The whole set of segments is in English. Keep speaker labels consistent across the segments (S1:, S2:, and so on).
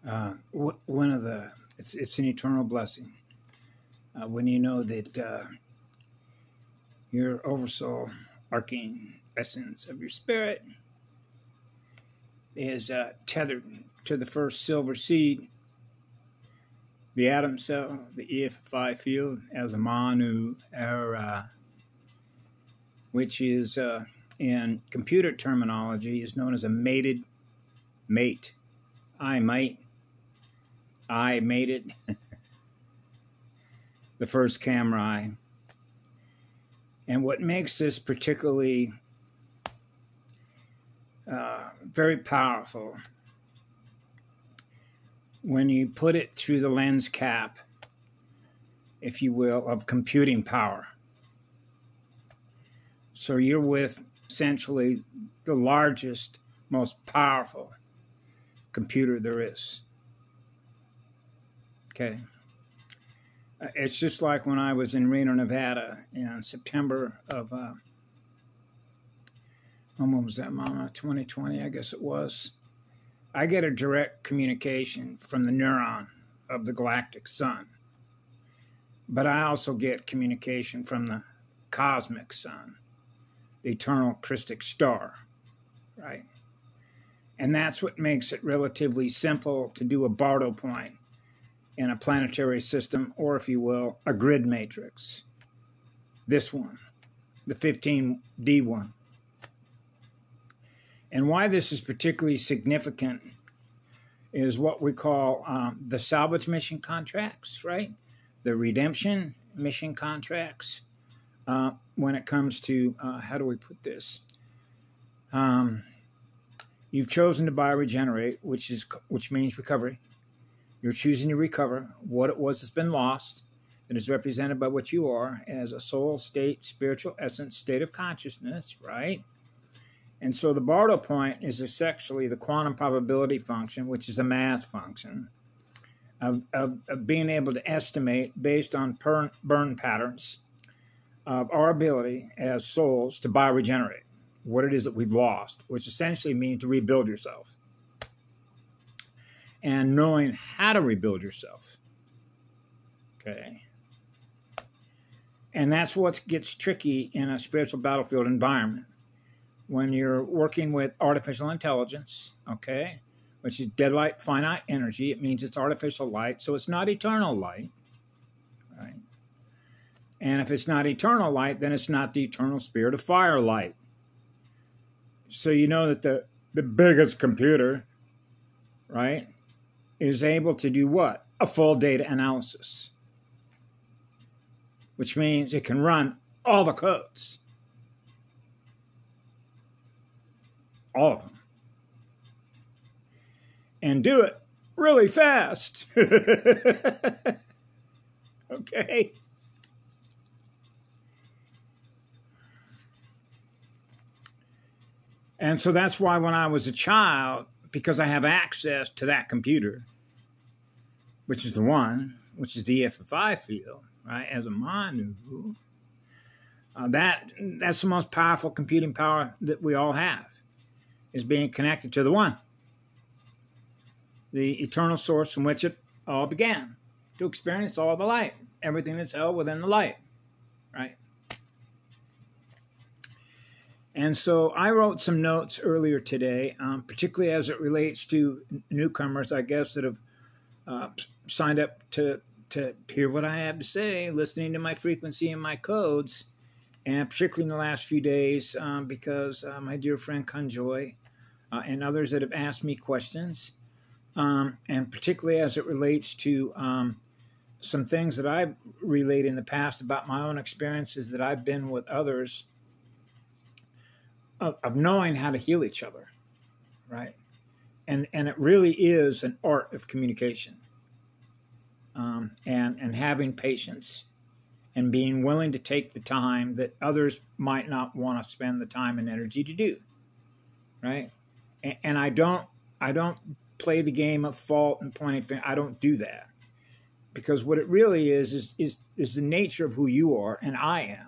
S1: One of the it's an eternal blessing when you know that your oversoul, arcane essence of your spirit, is tethered to the first silver seed, the atom cell, the EFI field, as a Manu era, which is in computer terminology is known as a mated mate. I mate it. The first camera eye. And what makes this particularly very powerful when you put it through the lens cap, if you will, of computing power. So you're with essentially the largest, most powerful computer there is. Okay. It's just like when I was in Reno, Nevada in September of, when was that, Mama? 2020, I guess it was. I get a direct communication from the neuron of the galactic sun. But I also get communication from the cosmic sun, the eternal Christic star, right? And that's what makes it relatively simple to do a Bardo point in a planetary system, or if you will, a grid matrix. This one, the 15D one. And why this is particularly significant is what we call the salvage mission contracts, right? The redemption mission contracts. When it comes to, how do we put this? You've chosen to bioregenerate, which means recovery. You're choosing to recover what it was that's been lost, that is represented by what you are as a soul, state, spiritual essence, state of consciousness, right? And so the Bardo point is essentially the quantum probability function, which is a math function, of being able to estimate based on burn patterns of our ability as souls to bioregenerate what it is that we've lost, which essentially means to rebuild yourself. And knowing how to rebuild yourself. Okay. And that's what gets tricky in a spiritual battlefield environment. When you're working with artificial intelligence, okay, which is dead light, finite energy, it means it's artificial light, so it's not eternal light, right? And if it's not eternal light, then it's not the eternal spirit of fire light. So you know that the biggest computer, right, is able to do what? A full data analysis. Which means it can run all the codes. All of them. And do it really fast. Okay? And so that's why when I was a child, because I have access to that computer, which is the one, which is the EFI field, right, as a Manu, that's the most powerful computing power that we all have, is being connected to the one, the eternal source from which it all began, to experience all the light, everything that's held within the light, right? And so I wrote some notes earlier today, particularly as it relates to newcomers, I guess, that have signed up to hear what I have to say, listening to my frequency and my codes, and particularly in the last few days, because my dear friend Conjoy and others that have asked me questions, and particularly as it relates to some things that I've relayed in the past about my own experiences that I've been with others, of knowing how to heal each other, right? And it really is an art of communication, and having patience and being willing to take the time that others might not want to spend the time and energy to do, right? And I don't play the game of fault and pointing finger. I don't do that, because what it really is the nature of who you are and I am.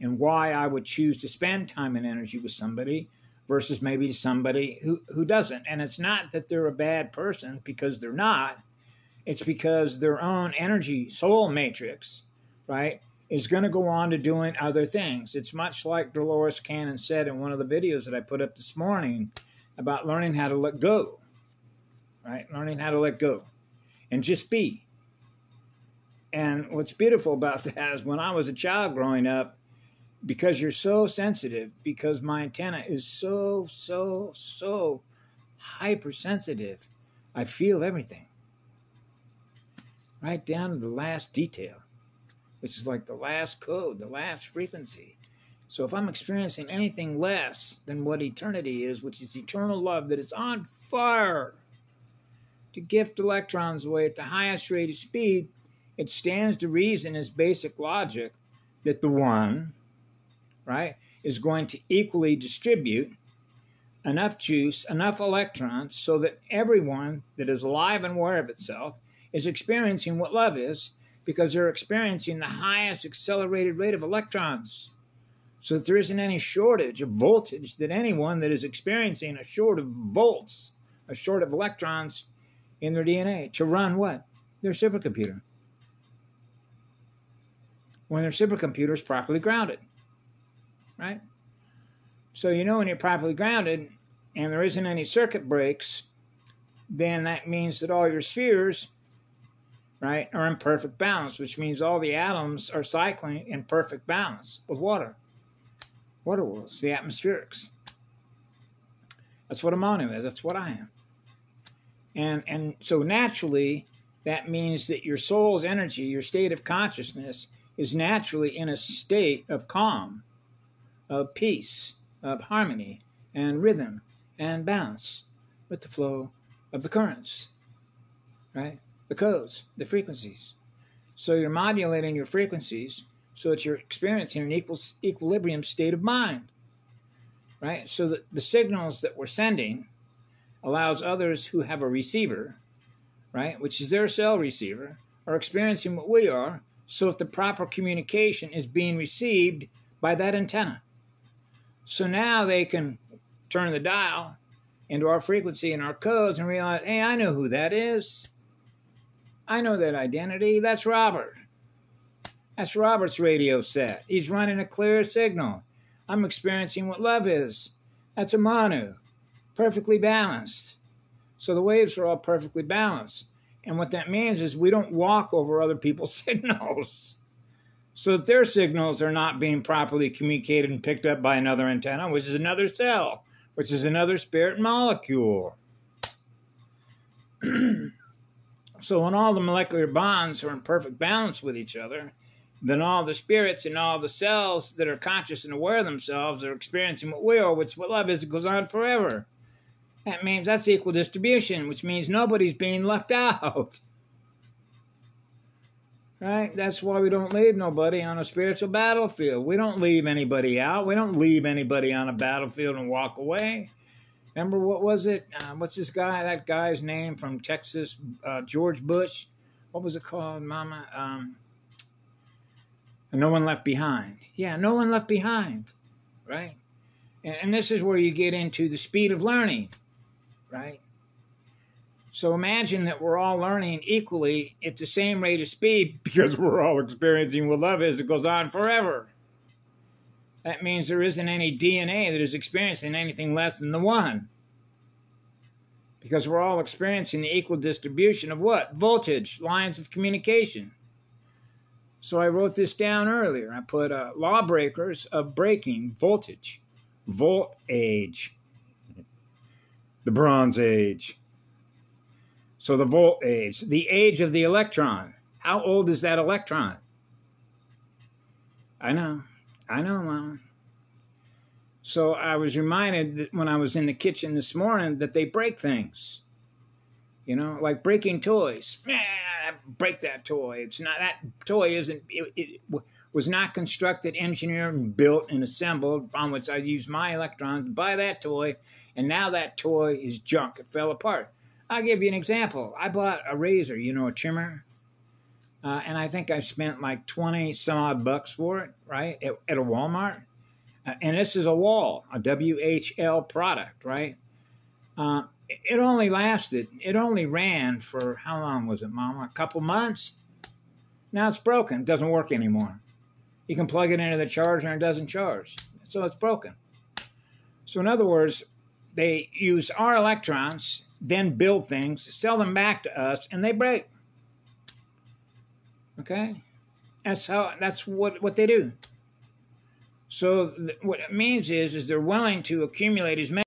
S1: And why I would choose to spend time and energy with somebody versus maybe somebody who doesn't. And it's not that they're a bad person, because they're not. It's because their own energy soul matrix, right, is going to go on to doing other things. It's much like Dolores Cannon said in one of the videos that I put up this morning about learning how to let go, right? Learning how to let go and just be. And what's beautiful about that is when I was a child growing up, because you're so sensitive, because my antenna is so hypersensitive, I feel everything. Right down to the last detail, which is like the last code, the last frequency. So if I'm experiencing anything less than what eternity is, which is eternal love that is on fire to gift electrons away at the highest rate of speed, it stands to reason as basic logic that the one, right, is going to equally distribute enough juice, enough electrons, so that everyone that is alive and aware of itself is experiencing what love is, because they're experiencing the highest accelerated rate of electrons. So that there isn't any shortage of voltage, that anyone that is experiencing a short of volts, a short of electrons in their DNA to run what? Their supercomputer. When their supercomputer is properly grounded, right? So you know when you're properly grounded and there isn't any circuit breaks, then that means that all your spheres, right, are in perfect balance, which means all the atoms are cycling in perfect balance with water. Water worlds, the atmospherics. That's what a Manu is. That's what I am. And so naturally, that means that your soul's energy, your state of consciousness, is naturally in a state of calm, of peace, of harmony, and rhythm, and balance with the flow of the currents, right? The codes, the frequencies. So you're modulating your frequencies so that you're experiencing an equilibrium state of mind, right? So that the signals that we're sending allows others who have a receiver, right, which is their cell receiver, are experiencing what we are, so that the proper communication is being received by that antenna. So now they can turn the dial into our frequency and our codes and realize, hey, I know who that is. I know that identity. That's Robert. That's Robert's radio set. He's running a clear signal. I'm experiencing what love is. That's a Manu, perfectly balanced. So the waves are all perfectly balanced. And what that means is we don't walk over other people's signals, so that their signals are not being properly communicated and picked up by another antenna, which is another cell, which is another spirit molecule. So when all the molecular bonds are in perfect balance with each other, then all the spirits and all the cells that are conscious and aware of themselves are experiencing what we are, which what love is. It goes on forever. That means that's equal distribution, which means nobody's being left out. Right? That's why we don't leave nobody on a spiritual battlefield. We don't leave anybody out. We don't leave anybody on a battlefield and walk away. Remember, what was it? What's this guy? That guy's name from Texas, George Bush. What was it called, Mama? No One Left Behind. Yeah, No One Left Behind. Right? And this is where you get into the speed of learning. Right? So imagine that we're all learning equally at the same rate of speed, because we're all experiencing what love is. It goes on forever. That means there isn't any DNA that is experiencing anything less than the one. Because we're all experiencing the equal distribution of what? Voltage, lines of communication. So I wrote this down earlier. I put lawbreakers of breaking voltage. Volt age. The Bronze Age. So the Volt Age. The age of the electron. How old is that electron? I know, Mom. So I was reminded that when I was in the kitchen this morning that they break things. You know, like breaking toys. Break that toy. It's not, that toy isn't, it was not constructed, engineered, and built and assembled on which I used my electrons to buy that toy, and now that toy is junk. It fell apart. I'll give you an example. I bought a razor, you know, a trimmer. And I think I spent like 20 some odd bucks for it, right, at a Walmart. And this is a wall, a WHL product, right? It only ran for, how long was it, Mama? A couple months? Now it's broken. It doesn't work anymore. You can plug it into the charger and it doesn't charge. So it's broken. So in other words, they use our electrons, then build things, sell them back to us, and they break. Okay? That's what they do. So what it means is they're willing to accumulate as many